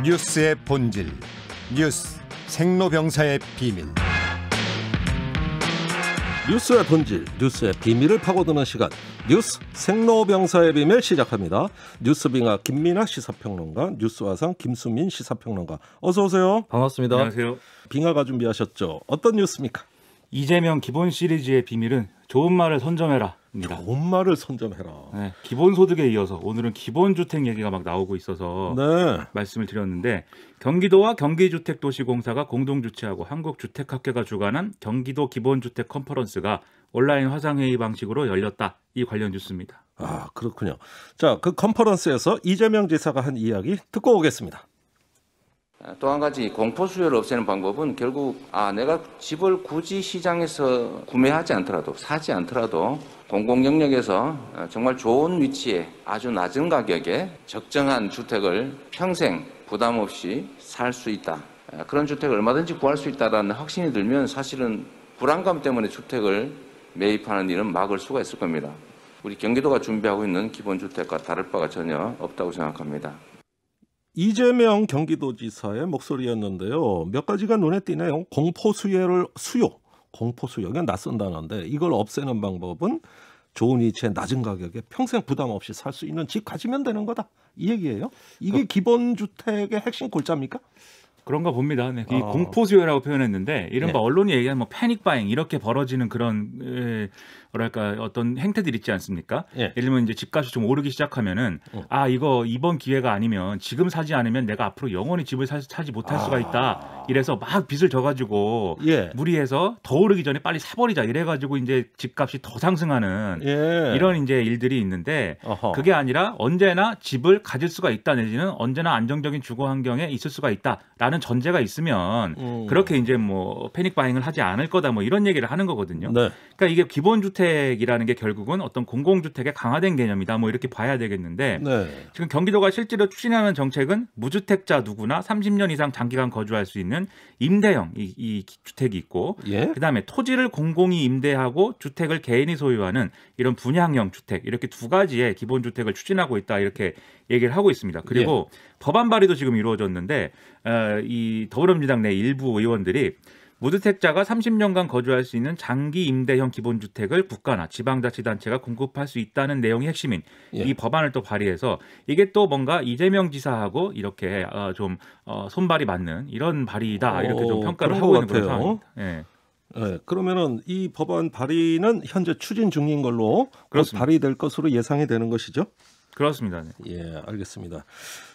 뉴스의 본질, 뉴스 생로병사의 비밀. 뉴스의 본질, 뉴스의 비밀을 파고드는 시간, 뉴스 생로병사의 비밀 시작합니다. 뉴스빙하 김민하 시사평론가, 뉴스화상 김수민 시사평론가, 어서 오세요. 반갑습니다. 안녕하세요. 빙하가 준비하셨죠? 어떤 뉴스입니까? 이재명 기본 시리즈의 비밀은 좋은 말을 선점해라 입니다. 좋은 말을 선점해라. 네, 기본소득에 이어서 오늘은 기본주택 얘기가 막 나오고 있어서 네. 말씀을 드렸는데, 경기도와 경기주택도시공사가 공동 주최하고 한국주택학회가 주관한 경기도 기본주택 컨퍼런스가 온라인 화상회의 방식으로 열렸다. 이 관련 뉴스입니다. 아, 그렇군요. 자, 그 컨퍼런스에서 이재명 지사가 한 이야기 듣고 오겠습니다. 또 한 가지 공포수요를 없애는 방법은 결국 내가 집을 굳이 시장에서 구매하지 않더라도, 사지 않더라도 공공영역에서 정말 좋은 위치에 아주 낮은 가격에 적정한 주택을 평생 부담 없이 살 수 있다. 그런 주택을 얼마든지 구할 수 있다는 확신이 들면 사실은 불안감 때문에 주택을 매입하는 일은 막을 수가 있을 겁니다. 우리 경기도가 준비하고 있는 기본주택과 다를 바가 전혀 없다고 생각합니다. 이재명 경기도지사의 목소리였는데요. 몇 가지가 눈에 띄네요. 공포수요를 공포수요, 이건 낯선 단어인데 이걸 없애는 방법은 좋은 위치에 낮은 가격에 평생 부담 없이 살 수 있는 집 가지면 되는 거다. 이 얘기예요. 이게 기본주택의 핵심 골자입니까? 그런가 봅니다. 네. 이 공포수요라고 표현했는데, 이른바 언론이 얘기하는 뭐 패닉바잉 이렇게 벌어지는 그런 뭐랄까 어떤 행태들 있지 않습니까? 예를 들면 이제 집값이 좀 오르기 시작하면은 이거 이번 기회가 아니면 지금 사지 않으면 내가 앞으로 영원히 집을 사지 못할 수가 있다. 이래서 막 빚을 져가지고 무리해서 더 오르기 전에 빨리 사버리자 이래가지고 이제 집값이 더 상승하는 이런 이제 일들이 있는데, 그게 아니라 언제나 집을 가질 수가 있다, 내지는 언제나 안정적인 주거 환경에 있을 수가 있다라는 전제가 있으면 그렇게 이제 뭐 패닉바잉을 하지 않을 거다, 뭐 이런 얘기를 하는 거거든요. 네. 그러니까 이게 기본주택이라는 게 결국은 어떤 공공주택의 강화된 개념이다, 뭐 이렇게 봐야 되겠는데, 지금 경기도가 실제로 추진하는 정책은 무주택자 누구나 30년 이상 장기간 거주할 수 있는 임대형 이 주택이 있고, 그다음에 토지를 공공이 임대하고 주택을 개인이 소유하는 이런 분양형 주택, 이렇게 두 가지의 기본주택을 추진하고 있다, 이렇게 얘기를 하고 있습니다. 그리고 법안 발의도 지금 이루어졌는데, 이 더불어민주당 내 일부 의원들이 무주택자가 30년간 거주할 수 있는 장기 임대형 기본주택을 국가나 지방자치단체가 공급할 수 있다는 내용이 핵심인 이 법안을 또 발의해서, 이게 또 뭔가 이재명 지사하고 이렇게 좀 손발이 맞는 이런 발의다, 이렇게 좀 평가를 하고 있는 그런 상황입니다. 네, 그러면은 이 법안 발의는 현재 추진 중인 걸로 곧 발의될 것으로 예상이 되는 것이죠? 그렇습니다. 네. 예, 알겠습니다.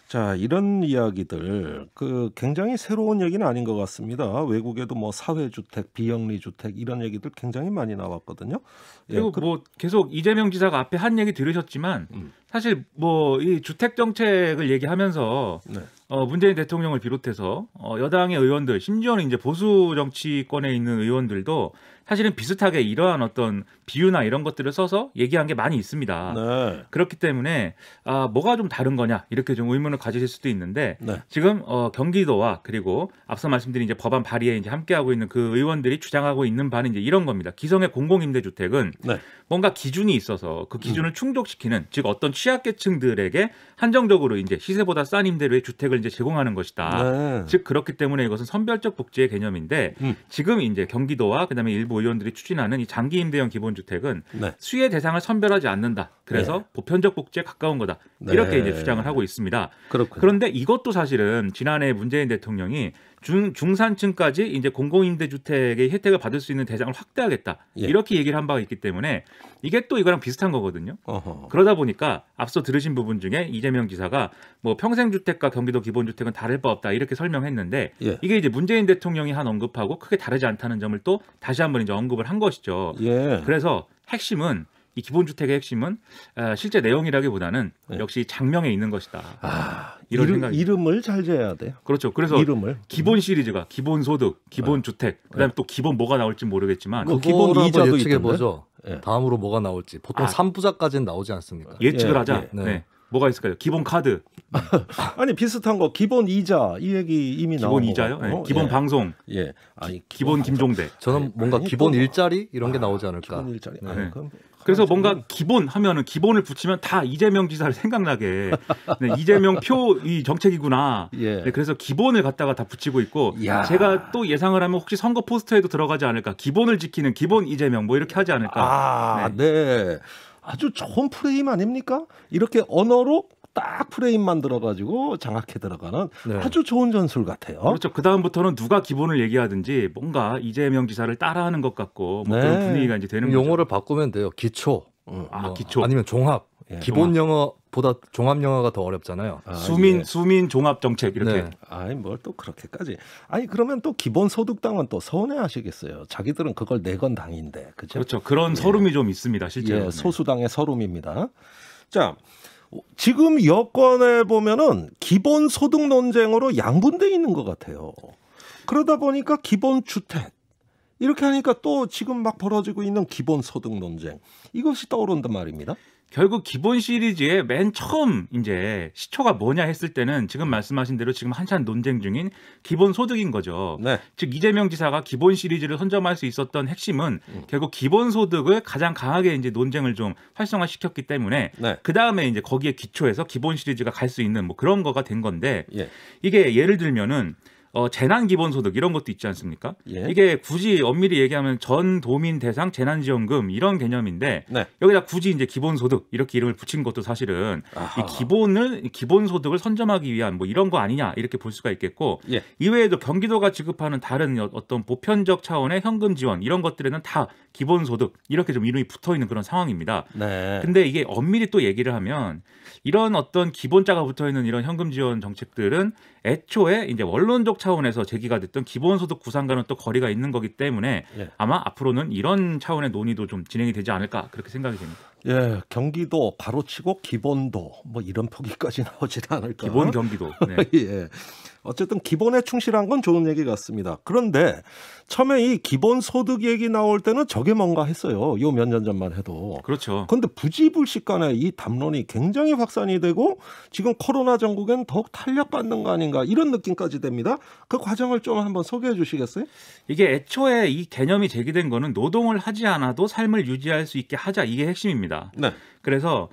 자, 이런 이야기들 굉장히 새로운 얘기는 아닌 것 같습니다. 외국에도 뭐 사회주택, 비영리주택 이런 얘기들 굉장히 많이 나왔거든요. 그리고 뭐 계속 이재명 지사가 앞에 한 얘기 들으셨지만 사실 뭐 이 주택 정책을 얘기하면서 문재인 대통령을 비롯해서 여당의 의원들, 심지어는 이제 보수 정치권에 있는 의원들도 사실은 비슷하게 이러한 어떤 비유나 이런 것들을 써서 얘기한 게 많이 있습니다. 그렇기 때문에 뭐가 좀 다른 거냐, 이렇게 좀 의문을 가지실 수도 있는데, 지금 경기도와 그리고 앞서 말씀드린 이제 법안 발의에 이제 함께하고 있는 그 의원들이 주장하고 있는 바는 이제 이런 겁니다. 기성의 공공임대주택은 뭔가 기준이 있어서 그 기준을 충족시키는, 즉 어떤 취약계층들에게 한정적으로 이제 시세보다 싼 임대료의 주택을 이제 제공하는 것이다. 즉 그렇기 때문에 이것은 선별적 복지의 개념인데, 지금 이제 경기도와 그다음에 일부 의원들이 추진하는 이 장기 임대형 기본주택은 수혜 대상을 선별하지 않는다. 그래서 보편적 복지에 가까운 거다. 이렇게 이제 주장을 하고 있습니다. 그렇군요. 그런데 이것도 사실은 지난해 문재인 대통령이 중산층까지 이제 공공임대주택의 혜택을 받을 수 있는 대상을 확대하겠다, 이렇게 얘기를 한 바가 있기 때문에 이게 또 이거랑 비슷한 거거든요. 그러다 보니까 앞서 들으신 부분 중에 이재명 지사가 뭐 평생주택과 경기도 기본주택은 다를 바 없다, 이렇게 설명했는데, 이게 이제 문재인 대통령이 한 언급하고 크게 다르지 않다는 점을 또 다시 한번 이제 언급을 한 것이죠. 그래서 핵심은, 이 기본주택의 핵심은 실제 내용이라기보다는 역시 장명에 있는 것이다. 이런 생각이. 이름을 잘 지어야 돼요. 그렇죠. 그래서 기본 시리즈가 기본소득, 기본주택, 그다음에 또 기본 뭐가 나올지 모르겠지만 기본 이자도 예측해보죠. 다음으로 뭐가 나올지. 보통 3부작까지는 나오지 않습니까? 예측을 하자. 뭐가 있을까요? 기본 카드. 아니 비슷한 거 기본 이자 이 얘기 이미 나오고. 기본 이자요? 기본 방송. 아니 기본 김종대. 저는 뭔가 기본 일자리 이런 게 나오지 않을까. 기본 일자리. 그럼 그래서 뭔가 기본 하면은 기본을 붙이면 다 이재명 지사를 생각나게 네, 이재명 표 이 정책이구나. 예. 네, 그래서 기본을 갖다가 다 붙이고 있고 야. 제가 또 예상을 하면 혹시 선거 포스터에도 들어가지 않을까. 기본을 지키는 기본 이재명 뭐 이렇게 하지 않을까. 네. 아주 좋은 프레임 아닙니까? 이렇게 언어로 딱 프레임 만들어가지고 장악해 들어가는 네. 아주 좋은 전술 같아요. 그렇죠. 그 다음부터는 누가 기본을 얘기하든지 뭔가 이재명 지사를 따라하는 것 같고 뭐 네. 그런 분위기가 이제 되는 거죠. 용어를 바꾸면 돼요. 기초. 기초. 아니면 종합. 예. 기본 영어보다 종합 영어가 더 어렵잖아요. 수민 종합 정책 이렇게. 네. 아니 뭘 또 그렇게까지. 아니 그러면 또 기본소득당은 또 서운해하시겠어요. 자기들은 그걸 내건 당인데, 그죠? 그렇죠. 그런 서름이 좀 있습니다. 실제로. 예, 소수당의 서름입니다. 자, 지금 여권에 보면은 기본소득 논쟁으로 양분돼 있는 것 같아요. 그러다 보니까 기본주택 이렇게 하니까 또 지금 막 벌어지고 있는 기본소득 논쟁 이것이 떠오른단 말입니다. 결국 기본 시리즈의 맨 처음 이제 시초가 뭐냐 했을 때는 지금 말씀하신 대로 지금 한참 논쟁 중인 기본 소득인 거죠. 네. 즉 이재명 지사가 기본 시리즈를 선점할 수 있었던 핵심은 결국 기본 소득을 가장 강하게 이제 논쟁을 좀 활성화시켰기 때문에 네. 그 다음에 이제 거기에 기초해서 기본 시리즈가 갈 수 있는 뭐 그런 거가 된 건데 예. 이게 예를 들면은 재난 기본소득 이런 것도 있지 않습니까? 예. 이게 굳이 엄밀히 얘기하면 전 도민 대상 재난지원금 이런 개념인데 네. 여기다 굳이 이제 기본소득 이렇게 이름을 붙인 것도 사실은 아하. 이 기본소득을 선점하기 위한 뭐 이런 거 아니냐 이렇게 볼 수가 있겠고 예. 이외에도 경기도가 지급하는 다른 어떤 보편적 차원의 현금 지원 이런 것들에는 다 기본소득 이렇게 좀 이름이 붙어 있는 그런 상황입니다. 네. 근데 이게 엄밀히 또 얘기를 하면 이런 어떤 기본자가 붙어 있는 이런 현금 지원 정책들은 애초에 이제 원론적 차원에서 제기가 됐던 기본소득 구상과는 또 거리가 있는 거기 때문에 예. 아마 앞으로는 이런 차원의 논의도 좀 진행이 되지 않을까 그렇게 생각이 됩니다. 예, 경기도 가로치고 기본도 뭐 이런 표기까지 나오지는 않을까. 기본 경기도. 네. 예. 어쨌든 기본에 충실한 건 좋은 얘기 같습니다. 그런데 처음에 이 기본 소득 얘기 나올 때는 저게 뭔가 했어요. 요 몇 년 전만 해도. 그렇죠. 그런데 부지불식 간에 이 담론이 굉장히 확산이 되고 지금 코로나 전국엔 더욱 탄력받는 거 아닌가 이런 느낌까지 됩니다. 그 과정을 좀 한번 소개해 주시겠어요? 이게 애초에 이 개념이 제기된 거는 노동을 하지 않아도 삶을 유지할 수 있게 하자 이게 핵심입니다. 네. 그래서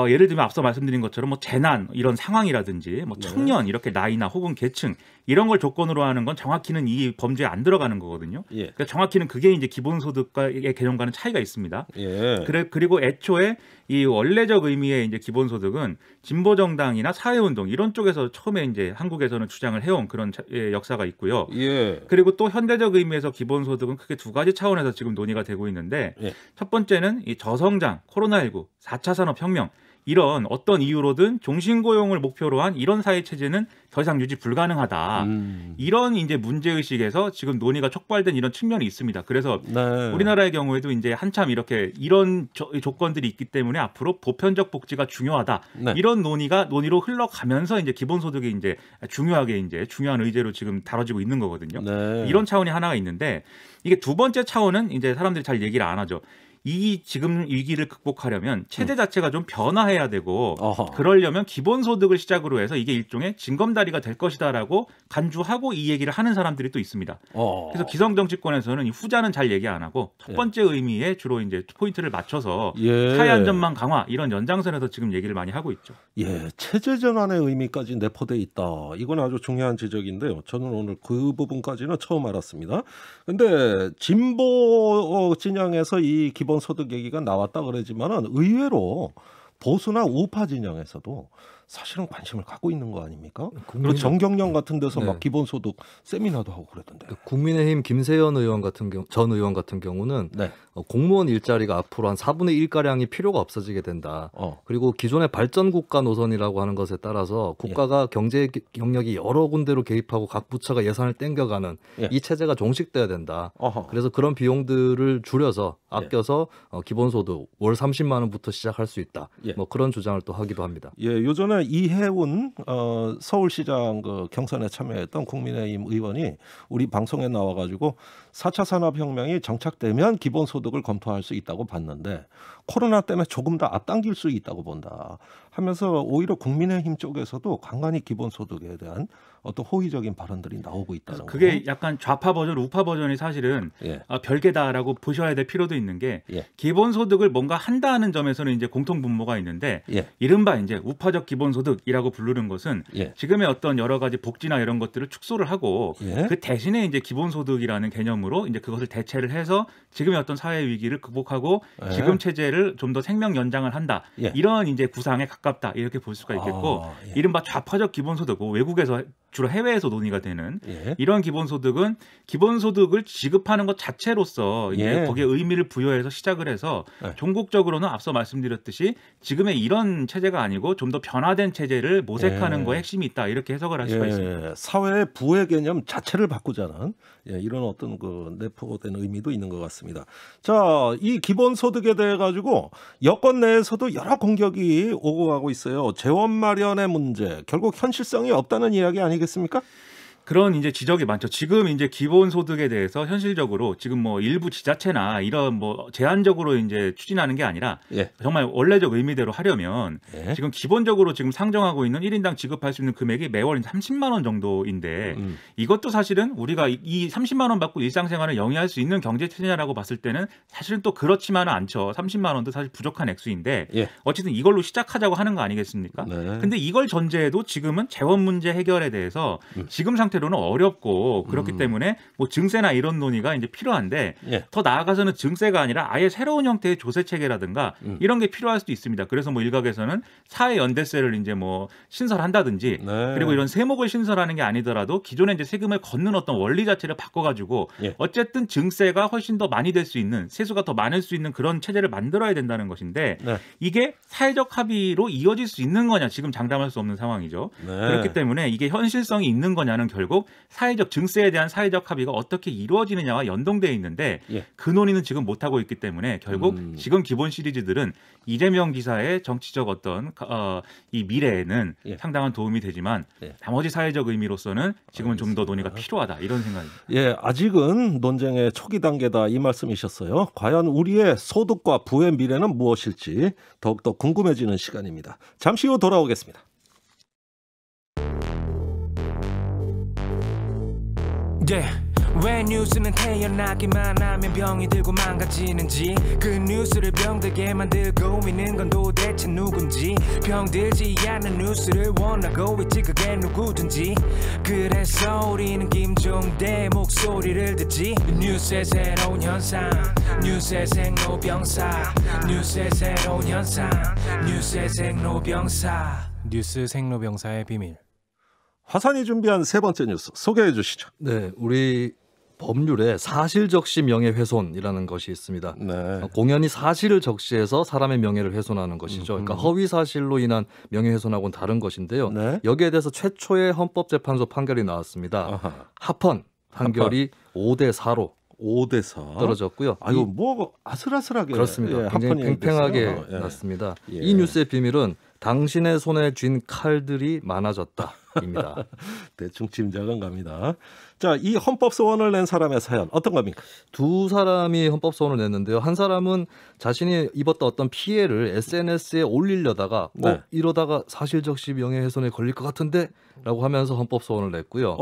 예를 들면 앞서 말씀드린 것처럼 뭐 재난 이런 상황이라든지 뭐 청년 이렇게 나이나 혹은 계층 이런 걸 조건으로 하는 건 정확히는 이 범죄에 안 들어가는 거거든요. 예. 그러니까 정확히는 그게 이제 기본소득과의 개념과는 차이가 있습니다. 예. 그리고 애초에 이 원래적 의미의 이제 기본소득은 진보정당이나 사회운동 이런 쪽에서 처음에 이제 한국에서는 주장을 해온 그런 역사가 있고요. 예. 그리고 또 현대적 의미에서 기본소득은 크게 두 가지 차원에서 지금 논의가 되고 있는데 예. 첫 번째는 이 저성장, 코로나19, 4차 산업혁명 이런 어떤 이유로든 종신고용을 목표로 한 이런 사회체제는 더 이상 유지 불가능하다. 이런 이제 문제의식에서 지금 논의가 촉발된 이런 측면이 있습니다. 그래서 네. 우리나라의 경우에도 이제 한참 이렇게 이런 조건들이 있기 때문에 앞으로 보편적 복지가 중요하다. 네. 이런 논의로 흘러가면서 이제 기본소득이 이제 중요하게 이제 중요한 의제로 지금 다뤄지고 있는 거거든요. 네. 이런 차원이 하나가 있는데 이게 두 번째 차원은 이제 사람들이 잘 얘기를 안 하죠. 이 지금 위기를 극복하려면 체제 자체가 좀 변화해야 되고 어허. 그러려면 기본소득을 시작으로 해서 이게 일종의 징검다리가 될 것이다라고 간주하고 이 얘기를 하는 사람들이 또 있습니다. 그래서 기성 정치권에서는 이 후자는 잘 얘기 안 하고 첫 번째 의미에 주로 이제 포인트를 맞춰서 예. 사회 안전망 강화 이런 연장선에서 지금 얘기를 많이 하고 있죠. 예, 체제 전환의 의미까지 내포돼 있다. 이건 아주 중요한 지적인데요. 저는 오늘 그 부분까지는 처음 알았습니다. 근데 진보 진영에서 이 기본소득 얘기가 나왔다 그러지만은 의외로 보수나 우파 진영에서도 사실은 관심을 갖고 있는 거 아닙니까? 그리고 정경련 같은 데서 네. 막 기본소득 세미나도 하고 그랬던데. 국민의힘 김세연 의원 전 의원 같은 경우는 네. 공무원 일자리가 앞으로 한 4분의 1가량이 필요가 없어지게 된다. 그리고 기존의 발전국가 노선이라고 하는 것에 따라서 국가가 경제 경력이 여러 군데로 개입하고 각 부처가 예산을 땡겨가는 이 체제가 종식돼야 된다. 그래서 그런 비용들을 줄여서 아껴서 기본소득 월 30만 원부터 시작할 수 있다. 뭐 그런 주장을 또 하기도 합니다. 예, 요전에 이해운 서울시장 그 경선에 참여했던 국민의힘 의원이 우리 방송에 나와가지고 4차 산업혁명이 정착되면 기본소득을 검토할 수 있다고 봤는데 코로나 때문에 조금 더 앞당길 수 있다고 본다 하면서 오히려 국민의힘 쪽에서도 간간히 기본소득에 대한 어떤 호의적인 발언들이 나오고 있다는 거예요. 그게 약간 좌파 버전, 우파 버전이 사실은 예. 별개다라고 보셔야 될 필요도 있는 게 예. 기본소득을 뭔가 한다는 점에서는 이제 공통분모가 있는데 예. 이른바 이제 우파적 기본소득이라고 부르는 것은 예. 지금의 어떤 여러 가지 복지나 이런 것들을 축소를 하고 예. 그 대신에 이제 기본소득이라는 개념으로 이제 그것을 대체를 해서 지금의 어떤 사회 위기를 극복하고 예. 지금 체제를 좀 더 생명 연장을 한다. 예. 이런 이제 구상에 가깝다. 이렇게 볼 수가 있겠고 예. 이른바 좌파적 기본소득, 외국에서 주로 해외에서 논의가 되는 예. 이런 기본소득은 기본소득을 지급하는 것 자체로서 이제 예. 거기에 의미를 부여해서 시작을 해서 예. 종국적으로는 앞서 말씀드렸듯이 지금의 이런 체제가 아니고 좀 더 변화된 체제를 모색하는 예. 거에 핵심이 있다 이렇게 해석을 할 수가 있습니다. 사회의 부의 개념 자체를 바꾸자는 이런 어떤 그 내포된 의미도 있는 것 같습니다. 자, 이 기본소득에 대해 가지고 여권 내에서도 여러 공격이 오고 가고 있어요. 재원 마련의 문제, 결국 현실성이 없다는 이야기 아니겠습니까? 그런 이제 지적이 많죠. 지금 이제 기본소득에 대해서 현실적으로 지금 뭐 일부 지자체나 이런 뭐 제한적으로 이제 추진하는 게 아니라 예. 정말 원래적 의미대로 하려면 예. 지금 기본적으로 지금 상정하고 있는 1인당 지급할 수 있는 금액이 매월 30만 원 정도인데 이것도 사실은 우리가 이 30만 원 받고 일상생활을 영위할 수 있는 경제체제냐라고 봤을 때는 사실은 또 그렇지만은 않죠. 30만 원도 사실 부족한 액수인데 예. 어쨌든 이걸로 시작하자고 하는 거 아니겠습니까? 네. 근데 이걸 전제해도 지금은 재원 문제 해결에 대해서 지금 상태로는 어렵고 그렇기 때문에 뭐 증세나 이런 논의가 이제 필요한데 예. 더 나아가서는 증세가 아니라 아예 새로운 형태의 조세 체계라든가 이런 게 필요할 수도 있습니다. 그래서 뭐 일각에서는 사회 연대세를 이제 뭐 신설한다든지 네. 그리고 이런 세목을 신설하는 게 아니더라도 기존에 이제 세금을 걷는 어떤 원리 자체를 바꿔가지고 예. 어쨌든 증세가 훨씬 더 많이 될 수 있는 세수가 더 많을 수 있는 그런 체제를 만들어야 된다는 것인데 네. 이게 사회적 합의로 이어질 수 있는 거냐 지금 장담할 수 없는 상황이죠. 네. 그렇기 때문에 이게 현실성이 있는 거냐는 결국 사회적 증세에 대한 사회적 합의가 어떻게 이루어지느냐와 연동되어 있는데 예. 그 논의는 지금 못하고 있기 때문에 결국 지금 기본 시리즈들은 이재명 지사의 정치적 어떤 이 미래에는 예. 상당한 도움이 되지만 예. 나머지 사회적 의미로서는 지금은 좀 더 논의가 필요하다 이런 생각입니다. 예, 아직은 논쟁의 초기 단계다 이 말씀이셨어요. 과연 우리의 소득과 부의 미래는 무엇일지 더욱더 궁금해지는 시간입니다. 잠시 후 돌아오겠습니다. 왜 뉴스는 태어나기만 하면 병이 들고 망가지는지 그 뉴스를 병들게 만들고 있는 건 도대체 누군지 병들지 않는 뉴스를 원하고 있지 그게 누구든지 그래서 우리는 김종대 목소리를 듣지 뉴스의 새로운 현상 뉴스의 생로병사 뉴스의 새로운 현상 뉴스의 생로병사 뉴스 생로병사의 비밀. 화산이 준비한 세 번째 뉴스 소개해 주시죠. 네, 우리 법률에 사실적시 명예훼손이라는 것이 있습니다. 네. 공연히 사실을 적시해서 사람의 명예를 훼손하는 것이죠. 그러니까 허위 사실로 인한 명예훼손하고는 다른 것인데요. 네. 여기에 대해서 최초의 헌법재판소 판결이 나왔습니다. 아하. 합헌 판결이 5대 4로 5대 4 떨어졌고요. 아유 뭐 아슬아슬하게 그렇습니다. 예, 굉장히 합헌이 팽팽하게 됐어요. 예. 났습니다. 예. 이 뉴스의 비밀은 당신의 손에 쥔 칼들이 많아졌다입니다. 대충 짐작은 갑니다. 자, 이 헌법 소원을 낸 사람의 사연 어떤 겁니까? 두 사람이 헌법 소원을 냈는데요. 한 사람은 자신이 입었던 어떤 피해를 SNS에 올리려다가 네. 이러다가 사실적시 명예훼손에 걸릴 것 같은데라고 하면서 헌법 소원을 냈고요.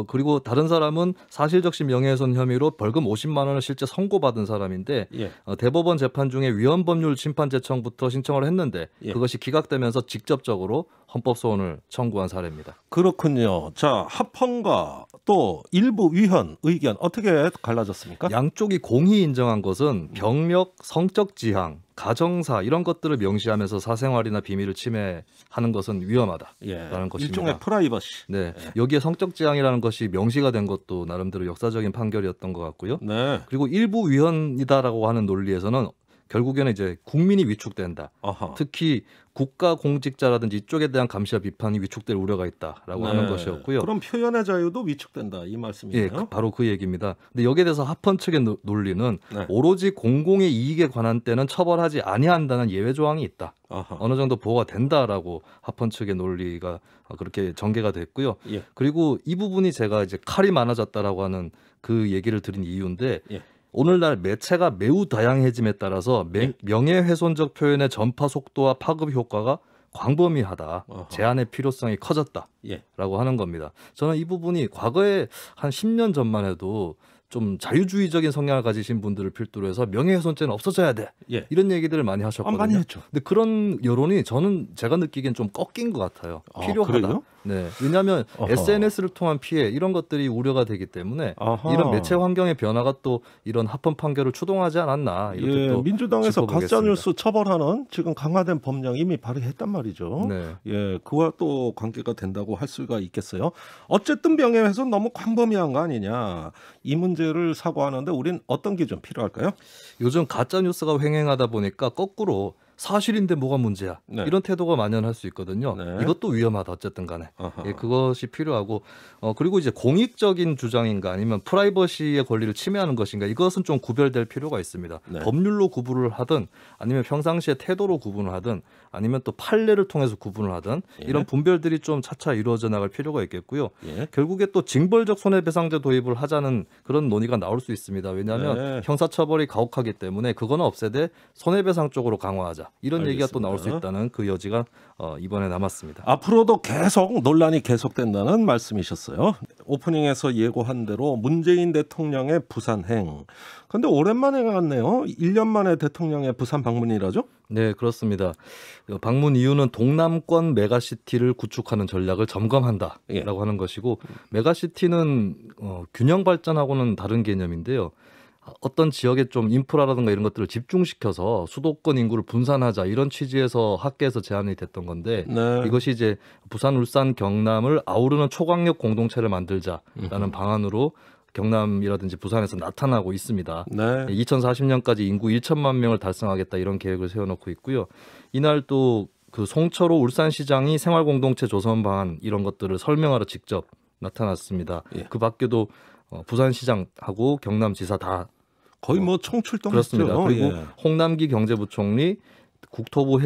그리고 다른 사람은 사실적시 명예훼손 혐의로 벌금 50만 원을 실제 선고받은 사람인데 예. 대법원 재판 중에 위헌법률 심판 제청부터 신청을 했는데 예. 그것이 기각되면서 직접적으로 헌법 소원을 청구한 사례입니다. 그렇군요. 자, 합헌과 또 일부 위헌 의견 어떻게 갈라졌습니까? 양쪽이 공히 인정한 것은 병력, 성적 지향, 가정사 이런 것들을 명시하면서 사생활이나 비밀을 침해하는 것은 위험하다라는 것입니다. 일종의 프라이버시. 네, 여기에 성적 지향이라는 것이 명시가 된 것도 나름대로 역사적인 판결이었던 것 같고요. 네. 그리고 일부 위헌이다라고 하는 논리에서는 결국에는 이제 국민이 위축된다. 아하. 특히 국가 공직자라든지 이쪽에 대한 감시와 비판이 위축될 우려가 있다라고 하는 것이었고요. 그럼 표현의 자유도 위축된다 이 말씀이네요. 예, 바로 그 얘기입니다. 근데 여기에 대해서 합헌 측의 논리는 네. 오로지 공공의 이익에 관한 때는 처벌하지 아니한다는 예외 조항이 있다. 아하. 어느 정도 보호가 된다라고 합헌 측의 논리가 그렇게 전개가 됐고요. 예. 그리고 이 부분이 제가 이제 칼이 많아졌다라고 하는 그 얘기를 드린 이유인데 예. 오늘날 매체가 매우 다양해짐에 따라서 명예훼손적 표현의 전파 속도와 파급 효과가 광범위하다. 어허. 제한의 필요성이 커졌다라고 예. 하는 겁니다. 저는 이 부분이 과거에 한 10년 전만 해도 좀 자유주의적인 성향을 가지신 분들을 필두로 해서 명예훼손죄는 없어져야 돼. 예. 이런 얘기들을 많이 하셨거든요. 많이 했죠. 근데 그런 여론이 저는 제가 느끼기엔 좀 꺾인 것 같아요. 필요하다. 그래요? 네. 왜냐하면 어허. SNS를 통한 피해 이런 것들이 우려가 되기 때문에 아하. 이런 매체 환경의 변화가 또 이런 합헌 판결을 추동하지 않았나 이렇게 예, 또 민주당에서 짚어보겠습니다. 가짜뉴스 처벌하는 지금 강화된 법령 이미 발의했단 말이죠. 네. 예, 그와 또 관계가 된다고 할 수가 있겠어요. 어쨌든 명예훼손 너무 광범위한 거 아니냐. 이 문제를 사고하는데 우린 어떤 기준 필요할까요? 요즘 가짜 뉴스가 횡행하다 보니까 거꾸로 사실인데 뭐가 문제야 네. 이런 태도가 만연할 수 있거든요. 네. 이것도 위험하다 어쨌든 간에. 아하. 예, 그것이 필요하고 그리고 이제 공익적인 주장인가 아니면 프라이버시의 권리를 침해하는 것인가 이것은 좀 구별될 필요가 있습니다. 네. 법률로 구분을 하든 아니면 평상시에 태도로 구분을 하든 아니면 또 판례를 통해서 구분을 하든 예. 이런 분별들이 좀 차차 이루어져 나갈 필요가 있겠고요. 예. 결국에 또 징벌적 손해배상제 도입을 하자는 그런 논의가 나올 수 있습니다. 왜냐하면 네. 형사처벌이 가혹하기 때문에 그거는 없애되 손해배상 쪽으로 강화하자 이런 얘기가 또 알겠습니다. 나올 수 있다는 그 여지가 이번에 남았습니다. 앞으로도 계속 논란이 계속된다는 말씀이셨어요. 오프닝에서 예고한 대로 문재인 대통령의 부산행. 근데 오랜만에 갔네요. 1년 만에 대통령의 부산 방문이라죠? 네, 그렇습니다. 방문 이유는 동남권 메가시티를 구축하는 전략을 점검한다라고 예. 하는 것이고 메가시티는 균형 발전하고는 다른 개념인데요. 어떤 지역에 좀 인프라라든가 이런 것들을 집중시켜서 수도권 인구를 분산하자 이런 취지에서 학계에서 제안이 됐던 건데 네. 이것이 이제 부산, 울산, 경남을 아우르는 초강력 공동체를 만들자라는 방안으로 경남이라든지 부산에서 나타나고 있습니다. 네. 2040년까지 인구 1천만 명을 달성하겠다 이런 계획을 세워놓고 있고요. 이날 또 그 송철호 울산시장이 생활공동체 조성 방안 이런 것들을 설명하러 직접 나타났습니다. 예. 그 밖에도 부산시장하고 경남지사 다 거의 뭐 총출동했죠. 그렇습니다. 그리고 예. 홍남기 경제부총리, 국토부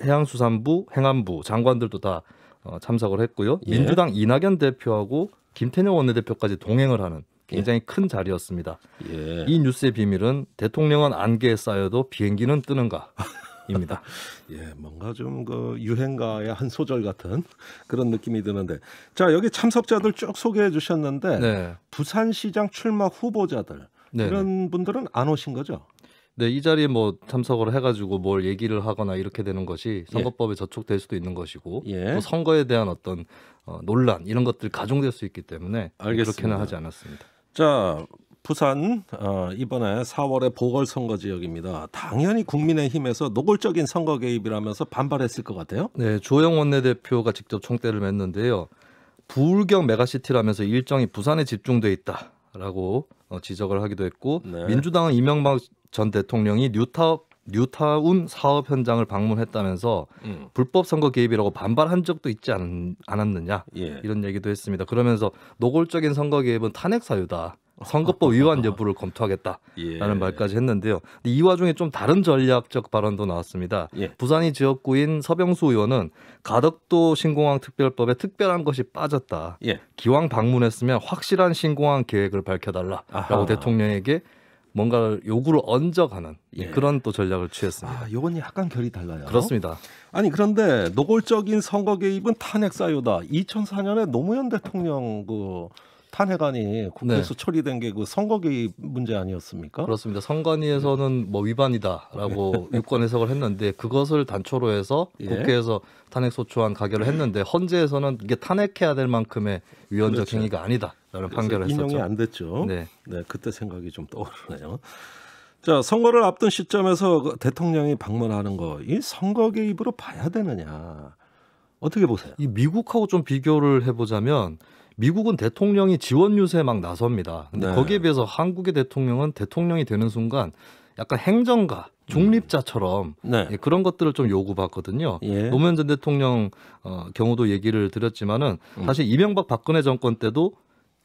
해양수산부, 행안부 장관들도 다 참석을 했고요. 예. 민주당 이낙연 대표하고 김태년 원내대표까지 동행을 하는 굉장히 큰 자리였습니다. 예. 이 뉴스의 비밀은 대통령은 안개에 쌓여도 비행기는 뜨는가입니다. 예, 뭔가 좀 그 유행가의 한 소절 같은 그런 느낌이 드는데, 자 여기 참석자들 쭉 소개해 주셨는데 네. 부산시장 출마 후보자들 네. 이런 분들은 안 오신 거죠? 네, 이 자리에 뭐 참석을 해가지고 뭘 얘기를 하거나 이렇게 되는 것이 선거법에 저촉될 수도 있는 것이고 예. 또 선거에 대한 어떤 논란 이런 것들이 가중될 수 있기 때문에 알겠습니다. 그렇게는 하지 않았습니다. 자 부산 이번에 4월에 보궐선거 지역입니다. 당연히 국민의힘에서 노골적인 선거 개입이라면서 반발했을 것 같아요. 네, 조영 원내대표가 직접 총대를 맸는데요. 부울경 메가시티라면서 일정이 부산에 집중돼 있다라고 지적을 하기도 했고 네. 민주당은 이명박 전 대통령이 뉴타운 사업 현장을 방문했다면서 불법 선거 개입이라고 반발한 적도 있지 않았느냐 예. 이런 얘기도 했습니다. 그러면서 노골적인 선거 개입은 탄핵 사유다. 선거법 위반 여부를 검토하겠다라는 예. 말까지 했는데요. 근데 이 와중에 좀 다른 전략적 발언도 나왔습니다. 예. 부산이 지역구인 서병수 의원은 가덕도 신공항 특별법에 특별한 것이 빠졌다. 예. 기왕 방문했으면 확실한 신공항 계획을 밝혀달라라고 아하. 대통령에게 뭔가 요구를 얹어가는 예. 그런 또 전략을 취했습니다. 요건 약간 결이 달라요. 그렇습니다. 아니 그런데 노골적인 선거 개입은 탄핵 사유다. 2004년에 노무현 대통령 그 탄핵안이 국회에서 처리된 게 그 선거 개입 문제 아니었습니까? 그렇습니다. 선관위에서는 뭐 위반이다라고 유권 해석을 했는데 그것을 단초로 해서 예. 국회에서 탄핵 소추안 가결을 했는데 헌재에서는 이게 탄핵해야 될 만큼의 위헌적 그렇죠. 행위가 아니다라는 판결을 했었죠. 인용이 안 됐죠. 네. 네, 그때 생각이 좀 떠오르네요. 자, 선거를 앞둔 시점에서 그 대통령이 방문하는 거, 이 선거 개입으로 봐야 되느냐? 어떻게 보세요? 이 미국하고 좀 비교를 해보자면 미국은 대통령이 지원 유세에 막 나섭니다. 근데 네. 거기에 비해서 한국의 대통령은 대통령이 되는 순간 약간 행정가, 중립자처럼 네. 예, 그런 것들을 좀 요구받거든요. 예. 노무현 전 대통령 경우도 얘기를 드렸지만은 사실 이명박 박근혜 정권 때도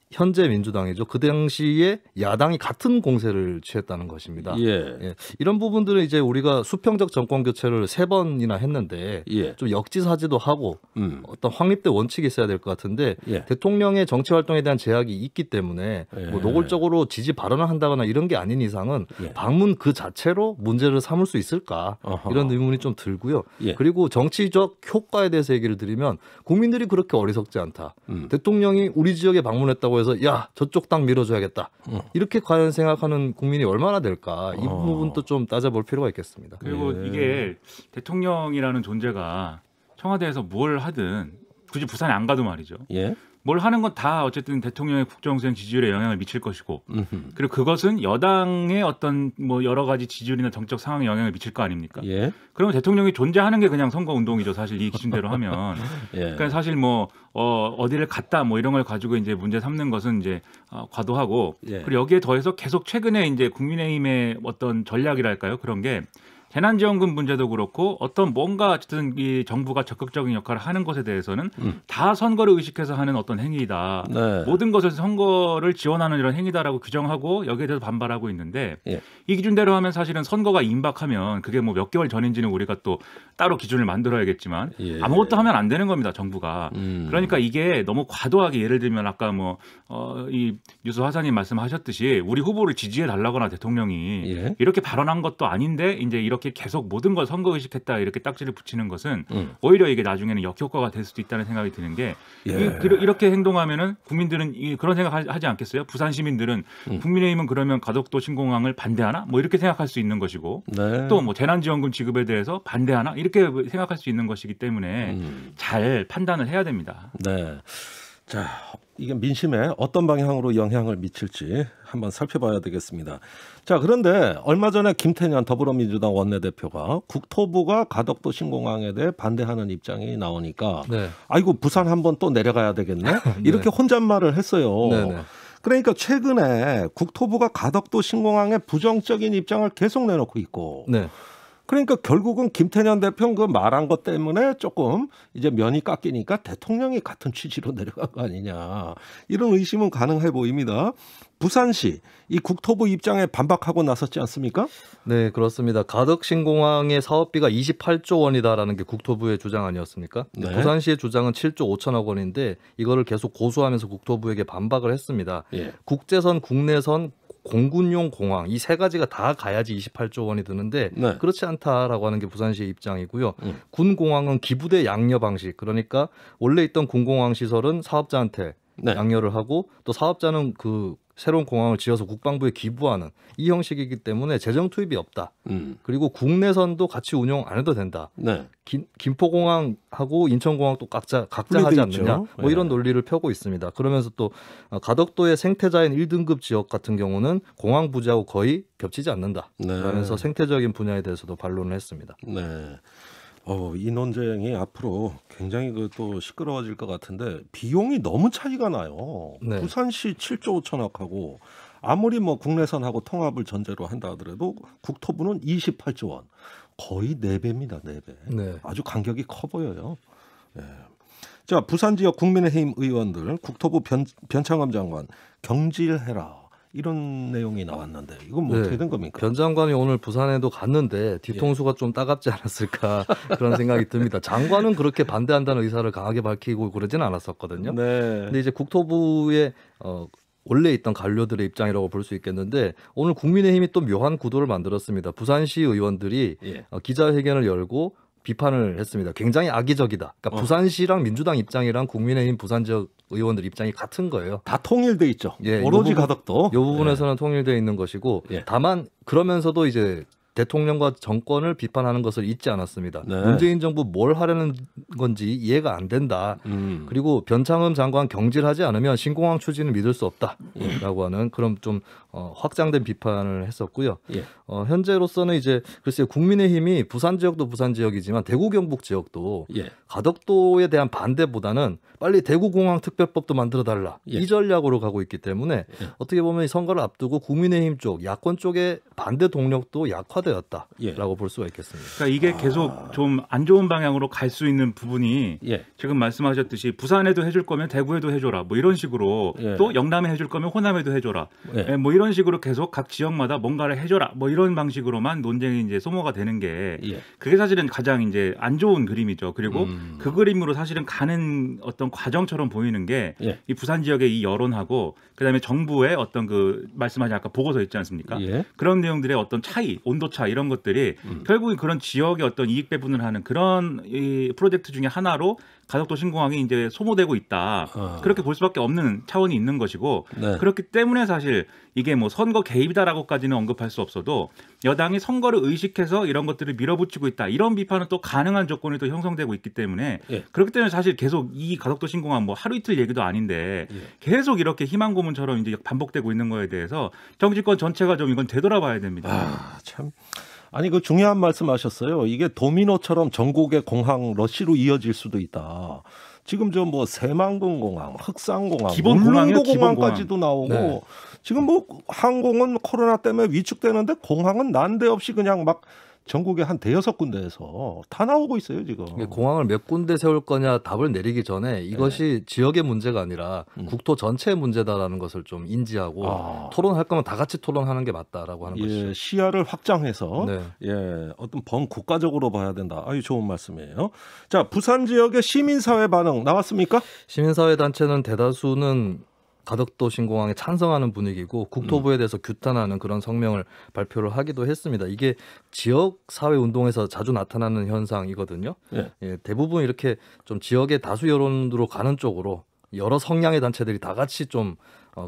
현재 민주당이죠. 그 당시에 야당이 같은 공세를 취했다는 것입니다. 예. 이런 부분들은 이제 우리가 수평적 정권 교체를 3번이나 했는데 좀 역지사지도 하고 어떤 확립된 원칙이 있어야 될 것 같은데 대통령의 정치 활동에 대한 제약이 있기 때문에 뭐 노골적으로 지지 발언을 한다거나 이런 게 아닌 이상은 방문 그 자체로 문제를 삼을 수 있을까 이런 의문이 좀 들고요. 그리고 정치적 효과에 대해서 얘기를 드리면 국민들이 그렇게 어리석지 않다. 대통령이 우리 지역에 방문했다고 해서 야 저쪽 땅 밀어줘야겠다 이렇게 과연 생각하는 국민이 얼마나 될까 이 부분도 좀 따져볼 필요가 있겠습니다. 그리고 이게 대통령이라는 존재가 청와대에서 뭘 하든 굳이 부산에 안 가도 말이죠. 뭘 하는 건 다 어쨌든 대통령의 국정수행 지지율에 영향을 미칠 것이고 그리고 그것은 여당의 어떤 뭐 여러 가지 지지율이나 정책 상황에 영향을 미칠 거 아닙니까? 그러면 대통령이 존재하는 게 그냥 선거 운동이죠. 사실 이 기준대로 하면. 그러니까 사실 뭐 어디를 갔다 뭐 이런 걸 가지고 이제 문제 삼는 것은 이제 과도하고 그리고 여기에 더해서 계속 최근에 이제 국민의힘의 어떤 전략이랄까요? 그런 게 재난지원금 문제도 그렇고 어떤 뭔가 어쨌든 이 정부가 적극적인 역할을 하는 것에 대해서는 다 선거를 의식해서 하는 어떤 행위이다. 모든 것을 선거를 지원하는 이런 행위다라고 규정하고 여기에 대해서 반발하고 있는데 이 기준대로 하면 사실은 선거가 임박하면 그게 뭐 몇 개월 전인지는 우리가 또 따로 기준을 만들어야겠지만 아무것도 하면 안 되는 겁니다. 정부가. 그러니까 이게 너무 과도하게 예를 들면 아까 뭐 이 뉴스 화사님 말씀하셨듯이 우리 후보를 지지해 달라거나 대통령이 이렇게 발언한 것도 아닌데 이제 이렇게 계속 모든 걸 선거 의식했다 이렇게 딱지를 붙이는 것은 오히려 이게 나중에는 역효과가 될 수도 있다는 생각이 드는 게 이렇게 행동하면은 국민들은 그런 생각하지 않겠어요? 부산 시민들은 국민의힘은 그러면 가덕도 신공항을 반대하나? 뭐 이렇게 생각할 수 있는 것이고 또 뭐 재난지원금 지급에 대해서 반대하나? 이렇게 생각할 수 있는 것이기 때문에 잘 판단을 해야 됩니다. 자, 이게 민심에 어떤 방향으로 영향을 미칠지 한번 살펴봐야 되겠습니다. 자, 그런데 얼마 전에 김태년 더불어민주당 원내대표가 국토부가 가덕도 신공항에 대해 반대하는 입장이 나오니까 아이고 부산 한번 또 내려가야 되겠네 이렇게 혼잣말을 했어요. 그러니까 최근에 국토부가 가덕도 신공항에 부정적인 입장을 계속 내놓고 있고 그러니까 결국은 김태년 대표는 그 말한 것 때문에 조금 이제 면이 깎이니까 대통령이 같은 취지로 내려간 거 아니냐 이런 의심은 가능해 보입니다. 부산시 이 국토부 입장에 반박하고 나섰지 않습니까? 네, 그렇습니다. 가덕 신공항의 사업비가 28조 원이다라는 게 국토부의 주장 아니었습니까? 부산시의 주장은 7조 5천억 원인데 이거를 계속 고수하면서 국토부에게 반박을 했습니다. 국제선, 국내선, 공군용 공항 이 3가지가 다 가야지 28조 원이 드는데 그렇지 않다라고 하는 게 부산시의 입장이고요. 군공항은 기부대 양려 방식 그러니까 원래 있던 군공항 시설은 사업자한테 양려를 하고 또 사업자는 그 새로운 공항을 지어서 국방부에 기부하는 이 형식이기 때문에 재정 투입이 없다. 그리고 국내선도 같이 운영 안 해도 된다. 김포공항하고 인천공항 또 각자 하지 않느냐. 뭐 이런 논리를 펴고 있습니다. 그러면서 또 가덕도의 생태자연 1등급 지역 같은 경우는 공항 부지하고 거의 겹치지 않는다. 그러면서 생태적인 분야에 대해서도 반론을 했습니다. 이 논쟁이 앞으로 굉장히 또 시끄러워질 것 같은데 비용이 너무 차이가 나요. 부산시 7조 5천억하고 아무리 뭐 국내선하고 통합을 전제로 한다 하더라도 국토부는 28조 원. 거의 4배입니다. 4배. 아주 간격이 커 보여요. 자, 부산 지역 국민의힘 의원들 국토부 변창흠 장관 경질해라. 이런 내용이 나왔는데 이건 뭐 어떻게 된 겁니까? 변 장관이 오늘 부산에도 갔는데 뒤통수가 좀 따갑지 않았을까 그런 생각이 듭니다. 장관은 그렇게 반대한다는 의사를 강하게 밝히고 그러지는 않았었거든요. 근데 이제 국토부의 원래 있던 관료들의 입장이라고 볼 수 있겠는데 오늘 국민의힘이 또 묘한 구도를 만들었습니다. 부산시 의원들이 기자회견을 열고 비판을 했습니다. 굉장히 악의적이다. 그러니까 부산시랑 민주당 입장이랑 국민의힘 부산 지역 의원들 입장이 같은 거예요. 다 통일돼 있죠. 오로지 가덕도. 이 부분에서는 통일되어 있는 것이고 다만 그러면서도 이제 대통령과 정권을 비판하는 것을 잊지 않았습니다. 문재인 정부 뭘 하려는 건지 이해가 안 된다. 그리고 변창흠 장관 경질하지 않으면 신공항 추진을 믿을 수 없다라고 하는 그런 좀 확장된 비판을 했었고요. 예. 현재로서는 이제 글쎄요, 국민의힘이 부산 지역도 부산 지역이지만 대구 경북 지역도 예. 가덕도에 대한 반대보다는 빨리 대구공항특별법도 만들어달라 예. 이 전략으로 가고 있기 때문에 어떻게 보면 이 선거를 앞두고 국민의힘 쪽 야권 쪽의 반대 동력도 약화되었다라고 볼 수가 있겠습니다. 그러니까 이게 계속 좀 안 좋은 방향으로 갈 수 있는 부분이 예. 지금 말씀하셨듯이 부산에도 해줄 거면 대구에도 해줘라 뭐 이런 식으로 또 영남에 해줄 거면 호남에도 해줘라 뭐 이런 식으로 계속 각 지역마다 뭔가를 해줘라 뭐 이런 방식으로만 논쟁이 이제 소모가 되는 게 그게 사실은 가장 이제 안 좋은 그림이죠. 그리고 그 그림으로 사실은 가는 어떤 과정처럼 보이는 게 이 부산 지역의 이 여론하고 그다음에 정부의 어떤 그 말씀하신 아까 보고서 있지 않습니까? 그런 내용들의 어떤 차이, 온도 차 이런 것들이 결국은 그런 지역의 어떤 이익 배분을 하는 그런 이 프로젝트 중에 하나로 가덕도 신공항이 이제 소모되고 있다. 그렇게 볼 수밖에 없는 차원이 있는 것이고 그렇기 때문에 사실 이게 뭐 선거 개입이다라고까지는 언급할 수 없어도 여당이 선거를 의식해서 이런 것들을 밀어붙이고 있다. 이런 비판은 또 가능한 조건이 또 형성되고 있기 때문에 그렇기 때문에 사실 계속 이 가덕도 신공항 뭐 하루 이틀 얘기도 아닌데 계속 이렇게 희망 고문처럼 이제 반복되고 있는 거에 대해서 정치권 전체가 좀 이건 되돌아봐야 됩니다. 참. 아니 그 중요한 말씀하셨어요. 이게 도미노처럼 전국의 공항 러시로 이어질 수도 있다. 지금 저 뭐 새만금 공항, 흑산공항, 기본 공항이요, 기본 공항까지도 나오고 지금 뭐 항공은 코로나 때문에 위축되는데 공항은 난데없이 그냥 막 전국에 한 대여섯 군데에서 다 나오고 있어요 지금. 공항을 몇 군데 세울 거냐 답을 내리기 전에 이것이 지역의 문제가 아니라 국토 전체의 문제다라는 것을 좀 인지하고 토론할 거면 다 같이 토론하는 게 맞다라고 하는 것이죠. 시야를 확장해서 어떤 범국가적으로 봐야 된다. 아유 좋은 말씀이에요. 자, 부산 지역의 시민사회 반응 나왔습니까? 시민사회 단체는 대다수는 가덕도 신공항에 찬성하는 분위기고 국토부에 대해서 규탄하는 그런 성명을 발표를 하기도 했습니다. 이게 지역 사회 운동에서 자주 나타나는 현상이거든요. 대부분 이렇게 좀 지역의 다수 여론으로 가는 쪽으로 여러 성향의 단체들이 다 같이 좀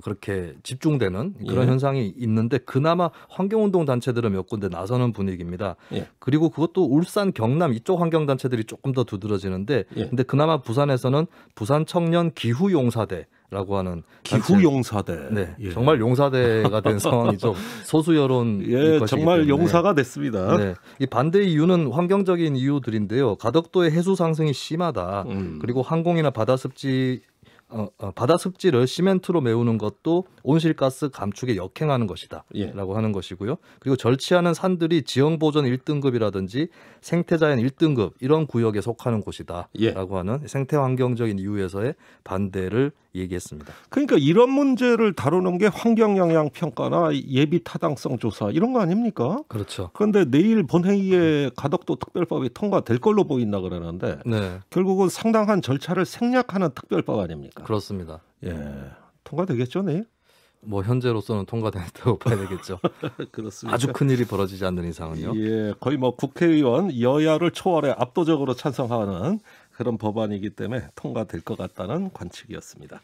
그렇게 집중되는 그런 현상이 있는데 그나마 환경운동 단체들은 몇 군데 나서는 분위기입니다. 그리고 그것도 울산, 경남 이쪽 환경단체들이 조금 더 두드러지는데 근데 그나마 부산에서는 부산 청년 기후용사대 라고 하는 기후용사대. 정말 용사대가 된 상황이죠. 소수 여론 정말 용사가 됐습니다. 이 반대의 이유는 환경적인 이유들인데요. 가덕도의 해수 상승이 심하다. 그리고 항공이나 바다 습지를 시멘트로 메우는 것도 온실가스 감축에 역행하는 것이다 라고 하는 것이고요. 그리고 절취하는 산들이 지형보전 1등급이라든지 생태자연 1등급 이런 구역에 속하는 곳이다 라고 하는 생태환경적인 이유에서의 반대를 얘기했습니다. 그러니까 이런 문제를 다루는 게 환경영향평가나 예비타당성 조사 이런 거 아닙니까? 그렇죠. 그런데 내일 본회의에 가덕도 특별법이 통과될 걸로 보인다 그러는데 결국은 상당한 절차를 생략하는 특별법 아닙니까? 그렇습니다. 통과되겠죠, 내일? 뭐 현재로서는 통과된다고 봐야 되겠죠. 그렇습니다. 아주 큰 일이 벌어지지 않는 이상은요. 거의 뭐 국회의원 여야를 초월해 압도적으로 찬성하는 그런 법안이기 때문에 통과될 것 같다는 관측이었습니다.